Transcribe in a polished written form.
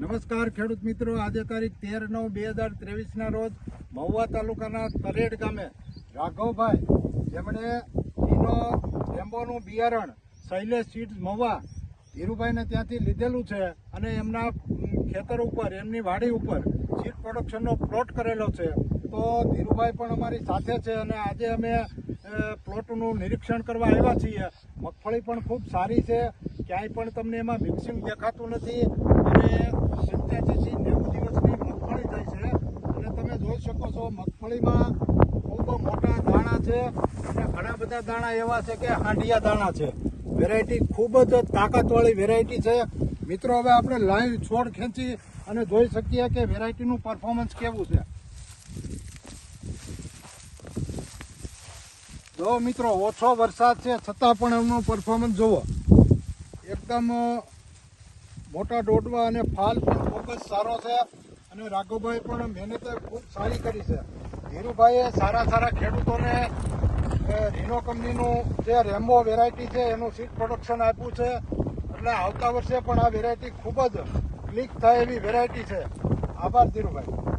નમસ્કાર ખેડૂત મિત્રો, આજે તારીખ 13/9/2023 રોજ મહુવા તાલુકાના તરેડ ગામે રાઘવભાઈ, જેમણે ઈનો રેમ્બોનું બિયારણ શૈલેષ સીડ્સ મહુવા ધીરુભાઈને ત્યાંથી લીધેલું છે અને એમના ખેતર ઉપર, એમની વાડી ઉપર સીડ પ્રોડક્શનનો પ્લોટ કરેલો છે. તો ધીરુભાઈ પણ અમારી સાથે છે અને આજે અમે પ્લોટનું નિરીક્ષણ કરવા આવ્યા છીએ. મગફળી પણ ખૂબ સારી છે, ક્યાંય પણ તમને એમાં મિક્સિંગ દેખાતું નથી અને 85 થી 90 દિવસની મગફળી થઈ છે. અને તમે જોઈ શકો છો, મગફળીમાં ખૂબ મોટા દાણા છે અને ઘણા બધા દાણા એવા છે કે હાંડિયા દાણા છે. વેરાયટી ખૂબ જ તાકાતવાળી વેરાયટી છે. મિત્રો, હવે આપણે લાઈવ છોડ ખેંચી અને જોઈ શકીએ કે વેરાયટીનું પરફોર્મન્સ કેવું છે. જો મિત્રો, ઓછો વરસાદ છે છતાં પણ એમનું પરફોર્મન્સ જુઓ. એકદમ મોટા ડોડવા અને ફાલ પણ ખૂબ જ સારો છે અને રાઘવભાઈ પણ મહેનત ખૂબ સારી કરી છે. ધીરુભાઈએ સારા ખેડૂતોને રીનો કંપનીનું જે રેમ્બો વેરાયટી છે એનું સીડ પ્રોડક્શન આપ્યું છે. એટલે આવતા વર્ષે પણ આ વેરાયટી ખૂબ જ ક્લિક થાય એવી વેરાયટી છે. આભાર ધીરુભાઈ.